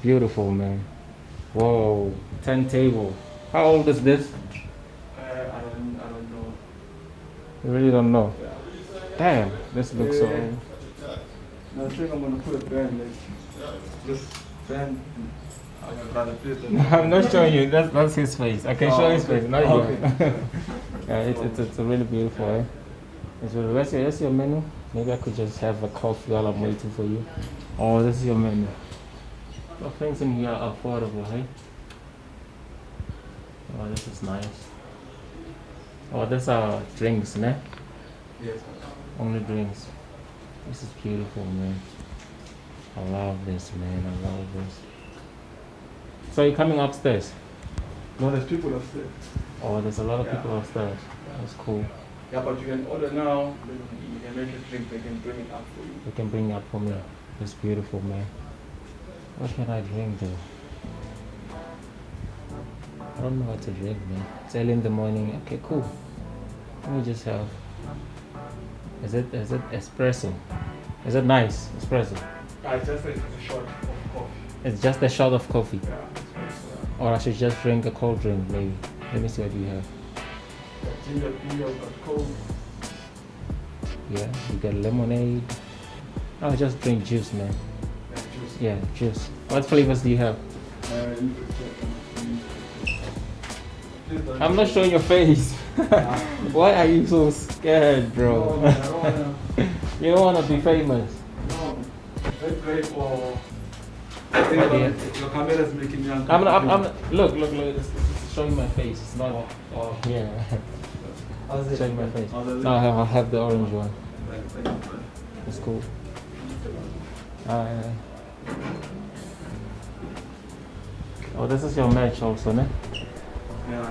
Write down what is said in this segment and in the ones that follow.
beautiful, man. Whoa, turntable. How old is this? I don't know. You really don't know. Yeah. Damn, this looks so old. No, I think I'm gonna put a band like this band. I'd rather put it. I'm not showing you. That's his face. I can show his okay. face, not Oh, yours. Yeah, it's a really beautiful. Eh? It's really, where's your menu? Maybe I could just have a coffee while I'm waiting for you. Oh, this is your menu. The things in here are affordable, hey? Oh, this is nice. Oh, these are drinks, ne? Yes. Only drinks. This is beautiful, man. I love this, man. I love this. So you're coming upstairs? No, there's people upstairs. Oh, there's a lot of people upstairs. That's cool. Yeah, but you can order now. Then you can make a drink. They can bring it up for you. They can bring it up for me. It's beautiful, man. What can I drink, though? I don't know what to drink, man. It's early in the morning. Okay, cool. Let me just have. Is it espresso? Is it nice espresso? It's just a shot of coffee. It's just a shot of coffee. Yeah. Or I should just drink a cold drink, maybe. Let me see what you have. Ginger beer, but cold. Yeah, you got lemonade. Oh, just drink juice, man. Juice. Yeah, juice. What flavors do you have? I'm not showing your face. Why are you so scared, bro? No, I don't wanna. You don't want to be famous. No. Let's play for. I think your camera is making me uncomfortable. Look. It's showing my face. It's not. Oh, yeah. How's it? Showing my face. How's it? No, I'll have the orange one. Thank you. It's cool. Oh, this is your match also, ne? Yeah.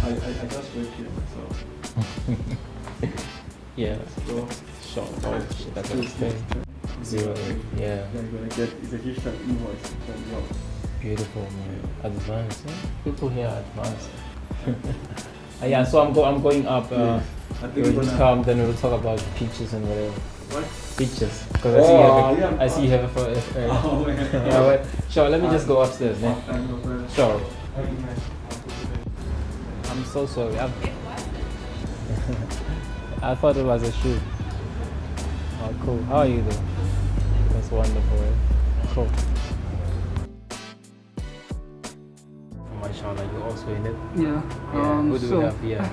I just went here, so. Yeah. So, Short. Oh, shit, I gotta stay. 08. Yeah. then you're gonna get it's a digital invoice from your. Beautiful, man. Advanced. Eh? People here are advanced. Yeah, so I'm going up. I think We'll we're just gonna. come, then we'll talk about peaches and whatever. What? Peaches. Because I see you have a Oh, man. yeah, but sure, let me just go upstairs, ne? Sure. I'm so sorry. I thought it was a shoe. Oh, cool. How are you though? That's wonderful. Eh? Cool. Mashallah, you're also in it. Yeah. Who do we have here?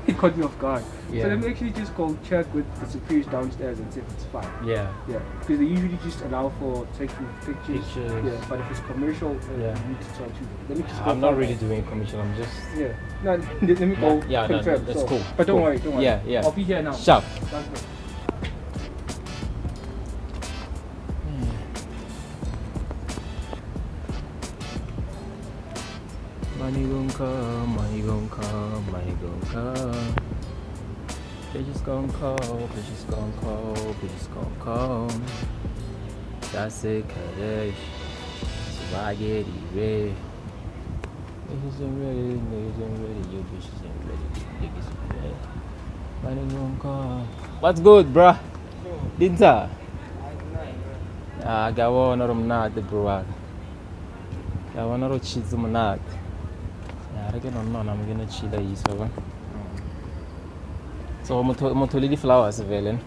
He caught me off guard. Yeah. So let me actually just go check with the superiors downstairs and see if it's fine. Yeah. Yeah. Because they usually just allow for taking pictures. Yeah. But if it's commercial, Yeah. you need to try to. Let me just go. I'm not find really out. doing commercial. I'm just. Yeah. No, let me go. Yeah, no, confirm. that's So- cool. But don't Cool. worry, don't worry. Yeah. I'll be here now. Sharp. That's good. Money gon' come, money gon' come, money gon' come. Bitches gon' call, bitches gon' call, bitches gon' come. That's it, Kadesh. Spaghetti red. Bitches ain't ready, niggas ain't ready, you bitches ain't ready, niggas ain't ready. Money gon' come. What's good, bruh? Dinta? Gawona rumnati, bro. Gawona ro cheese munati. I reckon I'm gonna chill a so. So motholile flowers velen.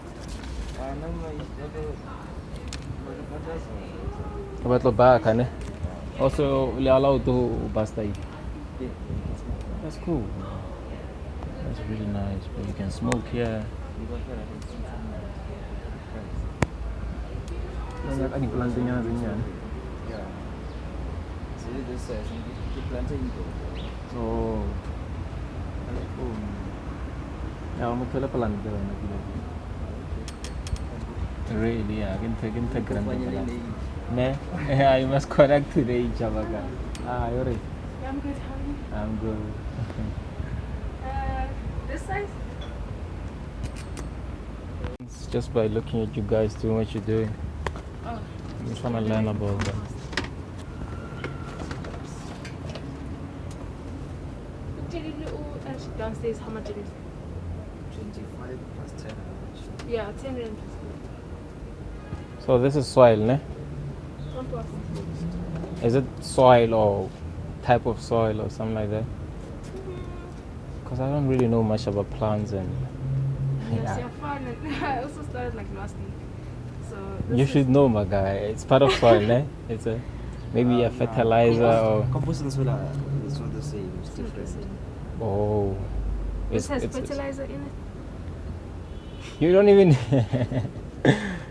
About lo back, ne? Also we allow to basta it. That's cool. That's really nice, but you can smoke here. Lagi planting yan din yan. Oh. That's cool. Yeah, I'm gonna plant there. Really, yeah. I can take Ne? Yeah, you must connect today, Javaga. You're right. Yeah, I'm good. How are you? I'm good. This size? It's just by looking at you guys doing what you're doing. Oh. I'm trying to learn about that. Downstairs, how much it is? 25 plus 10. Yeah, 10 rand. So this is soil, ne? Oh, compost. Is it soil or type of soil or something like that? Because I don't really know much about plants and. Yes, you're fun. I also started like last week. So You should know, my guy. It's part of soil, eh? It's maybe a fertilizer or. Compost and soil it's not the same. It's different. Oh. This has fertilizer in it. You don't even.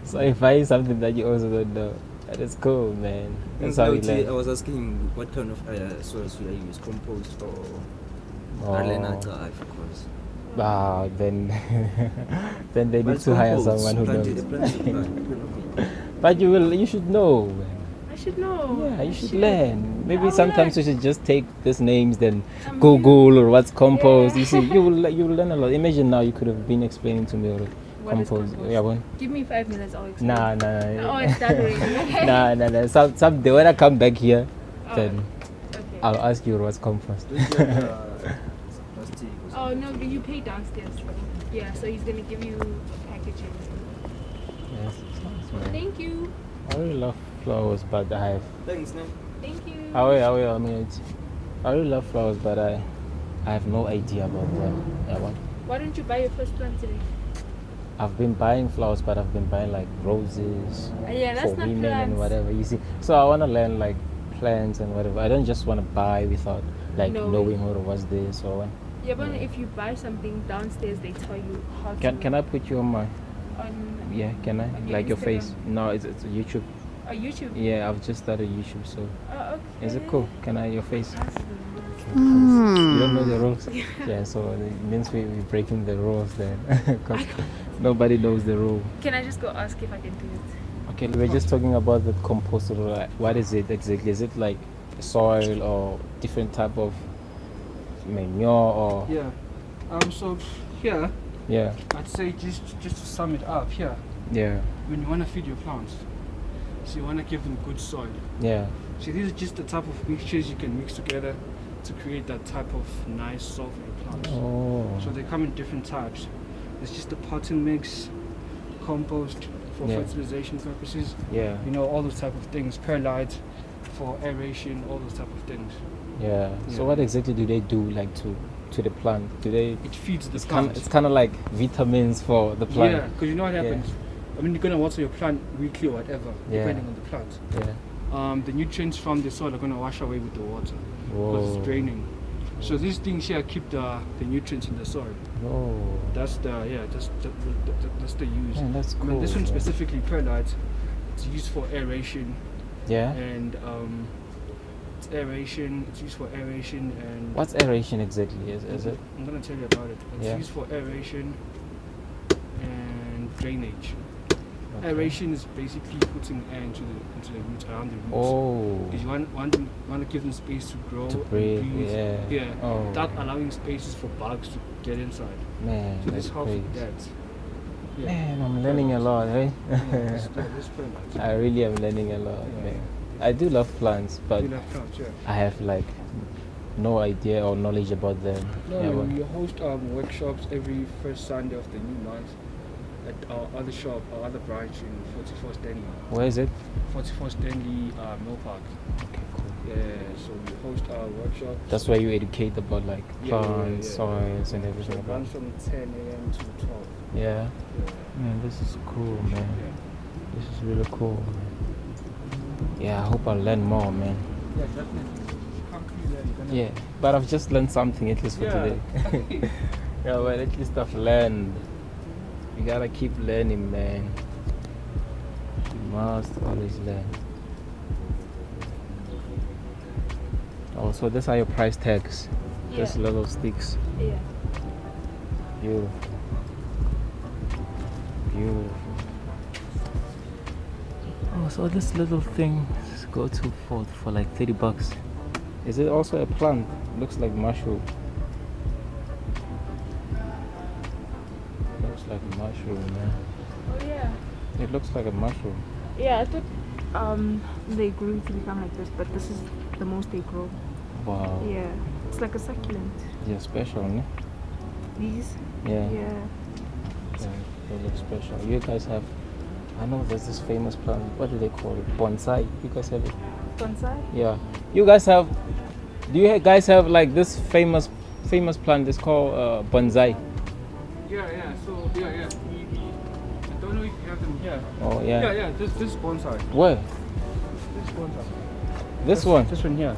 So if I something that you also don't know, that is cool, man. That's how you learn. I was asking what kind of soil should I use? Compost or Oh. of course. Wow, then then they But need it's to hire compost, someone who planted- knows. planted plant. But you should know, man. I should know. Yeah, you I should learn. Maybe will sometimes learn. you should just take these names, then I'm Google or what's compost. Yeah. You see, you will learn a lot. Imagine now you could have been explaining to me already. What is compost? Yeah, one. Give me 5 minutes, I'll explain. Nah. Oh, it's done already. Nah. Someday when I come back here, Oh, then okay. I'll ask you what's compost. Don't you have plastic or Oh, something? no, but you pay downstairs. Yeah, so he's going to give you packaging. Yes, it's nice, man. Thank you. I really love flowers, but I have. Thanks, man. Thank you. I really love flowers, but I have no idea about them. Yeah, what? Why don't you buy your first plant today? I've been buying flowers, but I've been buying like roses Yeah, that's for not women plants. and whatever. You see, so I want to learn like plants and whatever. I don't just want to buy without like No. knowing what's this or what. Yeah, but if you buy something downstairs, they tell you how to. Can I put you on my? On Yeah, can I? On your Like your Instagram? face? No, it's YouTube. YouTube. Yeah, I've just started YouTube, so Oh, okay. is it cool? Can I your face? That's the rules. You don't know the rules. Yeah, so it means we're breaking the rules then, because nobody knows the rule. Can I just go ask if I can do it? Okay, we're just talking about the compost. What is it exactly? Is it like soil or different type of manure or? Yeah. So here, Yeah, I'd say just to sum it up, here, yeah, when you want to feed your plants, so you want to give them good soil. yeah. So these are just the type of mixtures you can mix together to create that type of nice soil for your plants. Oh, So they come in different types. There's just the potting mix, compost for Yeah. fertilization purposes, yeah, you know, all those type of things, perlite for aeration, all those type of things. yeah. So Yeah. what exactly do they do like to the plant? Do they? It feeds the It's plant. kind of like vitamins for the plant. Yeah, because you know what Yeah. happens. I mean, you're gonna water your plant weekly or whatever, Yeah. depending on the plant. Yeah. The nutrients from the soil are gonna wash away with the water because Whoa. it's draining. So these things here keep the nutrients in the soil. Oh. That's the that's the use. Man, that's I mean, this cool, one man. specifically perlite. It's used for aeration Yeah. and aeration. It's used for aeration and. What's aeration exactly? Is it? I'm gonna tell you about it. It's Yeah. used for aeration and drainage. Okay. Aeration is basically putting air into the roots, around the roots. Oh. Because you want to give them space to grow, To and breathe, yeah. yeah, Oh. without allowing spaces for bugs to get inside. Man, So that's this helps great. with that. Yeah. Man, I'm learning a lot, eh? This perlite. I really am learning a lot, Yeah. man. I do love plants, but You love plants, yeah. I have like no idea or knowledge about them. No, Yeah, but- we host workshops every first Sunday of the new month at our other shop, our other branch in 44 Stanley. Where is it? 44 Stanley Mill Park. Okay, cool. Yeah, so we host our workshops. That's where you educate about like Yeah, plants, yeah. soils, and So everything it about. runs from 10 a.m. to 12. Yeah. Yeah. Man, this is cool, man. Yeah. This is really cool, man. Yeah, I hope I'll learn more, man. Yeah, definitely. Come through there, you're gonna- Yeah, but I've just learned something at least for Yeah. today. Yeah, but at least I've learned. You gotta keep learning, man. You must always learn. Oh, so these are your price tags. These Yeah. little sticks. Yeah. Beautiful. Beautiful. Oh, so this little thing go to for like $30. Is it also a plant? Looks like mushroom. Looks like a mushroom, man. Oh yeah. It looks like a mushroom. Yeah, I thought they grew to become like this, but this is the most they grow. Wow. Yeah. It's like a succulent. Yeah, special, ne? These? Yeah. Yeah. Yeah, they look special. You guys have I know there's this famous plant. What do they call it? Bonsai. You guys have it? Bonsai? Yeah. You guys have. Do you guys have like this famous plant? It's called bonsai. Yeah. So yeah. I don't know if you have them here. Oh yeah. Yeah. This bonsai. Where? This bonsai. This one. This one here.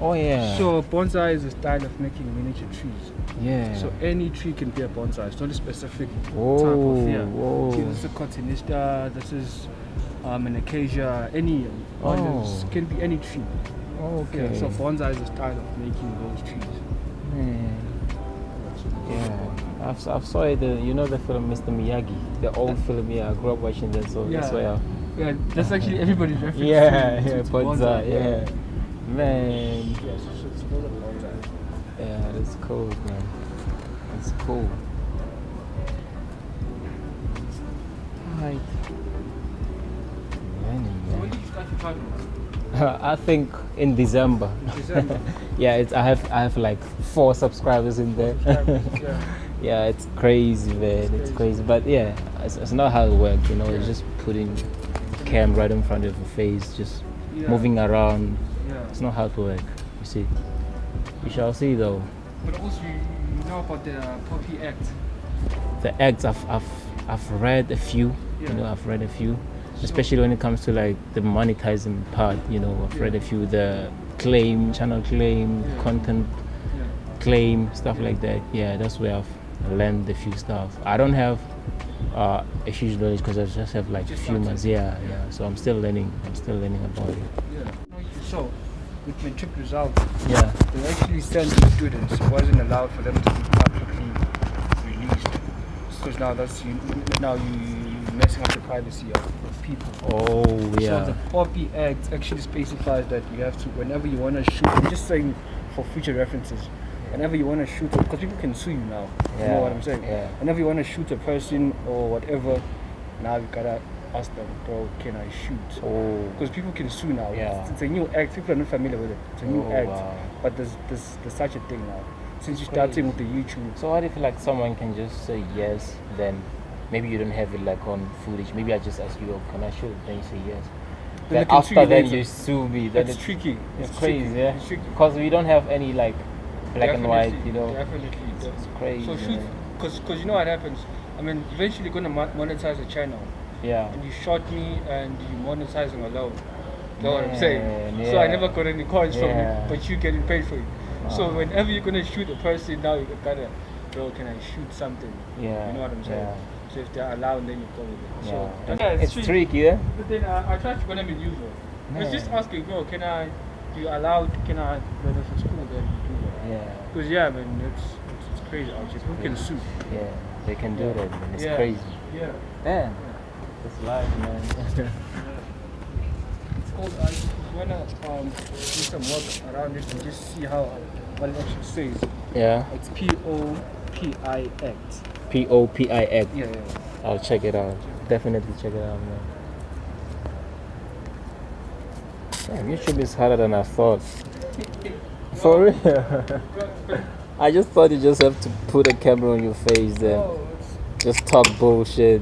Oh yeah. So bonsai is a style of making miniature trees. Yeah. So any tree can be a bonsai. It's not a specific Whoa, type of whoa. See, this is a cotinista. This is an acacia. Any one. This can be any tree. Okay. Yeah, so bonsai is a style of making those trees. Yeah. I've saw it. You know the film Mr. Miyagi, the old film. Yeah, I grew up watching that. So that's why. Yeah, that's actually everybody's reference. Yeah, to bonsai. Yeah. Man. Yes, so it's called a bonsai. Yeah, that's cool, man. That's cool. Right. So when did you start your garden? I think in December. December. Yeah, I have like 4 subscribers in there. Yeah. Yeah, it's crazy, man. It's crazy. But yeah, it's not how it works, you know. It's just putting cam right in front of your face, just moving around. Yeah. It's not how to work, you see. We shall see though. But also you know about the Poppy Act. The acts I've read a few. You know, I've read a few. Especially when it comes to like the monetizing part, you know, I've read a few, the claim, channel claim, content claim, stuff like that. Yeah, that's where I've learned a few stuff. I don't have a huge knowledge because I just have like a few months. Yeah. So I'm still learning about it. Yeah. So with matric results, Yeah. they actually sent the students. It wasn't allowed for them to be publicly released. Because now you messing up the privacy of people. Oh yeah. So the Poppy Act actually specifies that you have to, whenever you want to shoot, I'm just saying for future references, whenever you want to shoot, because people can sue you now. You know what I'm saying? Yeah. Whenever you want to shoot a person or whatever, now you gotta ask them, bro, can I shoot? Oh. Because people can sue now. Yeah. It's a new act. People are not familiar with it. It's a new act. Wow. But there's such a thing now. Since you started with the YouTube. So what if like someone can just say yes, then maybe you don't have it like on footage. Maybe I just ask you, oh, can I shoot? Then you say yes. Then after then you sue me. Then it's tricky. It's crazy, tricky. yeah. It's tricky. Because we don't have any like black and white, you know. Definitely. It's crazy. So shoot, because you know what happens. I mean, eventually you're gonna monetize the channel. Yeah. And you shot me and you monetizing alone. You know what I'm saying? Yeah. So I never got any coins from Yeah. you, but you getting paid for it. So whenever you're gonna shoot a person, now you gotta, bro, can I shoot something? Yeah. You know what I'm saying? Yeah. So if they're allowed, then you go with it. So Yeah. It's tricky, yeah. But then I tried to call them with you, bro. I was just asking, bro, can I let us in school? Then you do that. Yeah. Because man, it's crazy out here. People can sue. Yeah. They can do that, man. It's Yeah. crazy. Yeah. Yeah. It's live, man. It's called. I just wanna do some work around it and just see what it actually says. Yeah. It's POPIX. POPIX. Yeah. I'll check it out. Definitely check it out, man. Damn, YouTube is harder than I thought. For real. I just thought you just have to put a camera on your face then just talk bullshit.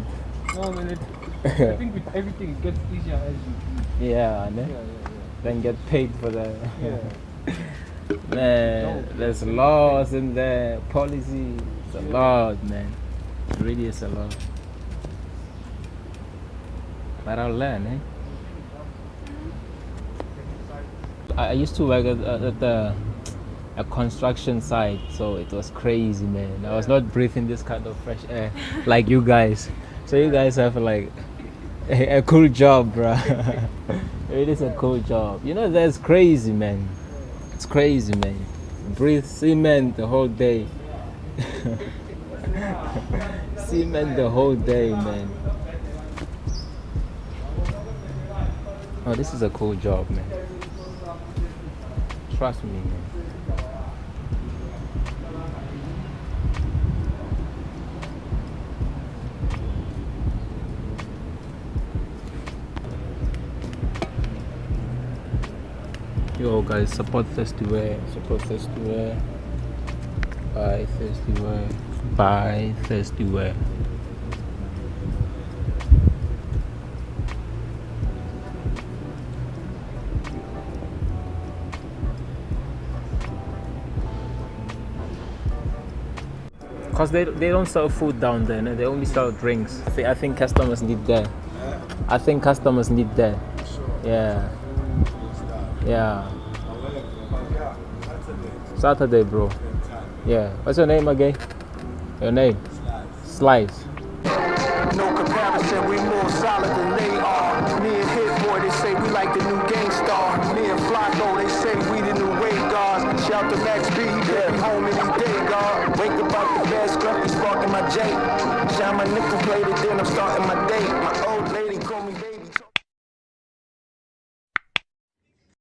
No, man. I think with everything it gets easier as you do. Yeah, ne? Then get paid for that. Yeah. Man, there's laws in there, policy. It's a lot, man. It really is a lot. But I'll learn, eh? I used to work at a construction site, so it was crazy, man. I was not breathing this kind of fresh air like you guys. So you guys have like a cool job, bro. It is a cool job. You know, that's crazy, man. It's crazy, man. Breathe cement the whole day. Cement the whole day, man. Oh, this is a cool job, man. Trust me, man. Yo guys, support Thirsty-Wear, buy Thirsty-Wear. Because they don't sell food down there, no? They only sell drinks. I think customers need there. I think customers need there. Yeah. Yeah. Saturday, bro. Yeah. What's your name again? Your name? Slice. No comparison, we more solid than they are. Me and Hit Boy, they say we like the new Gangstar. Me and Flacco, they say we the new Ray Guards. Shout to Max B, he could be home any day, God. Wake up out the bed, scruffy sparking my J. Shine my nickel plated, then I'm starting my day. My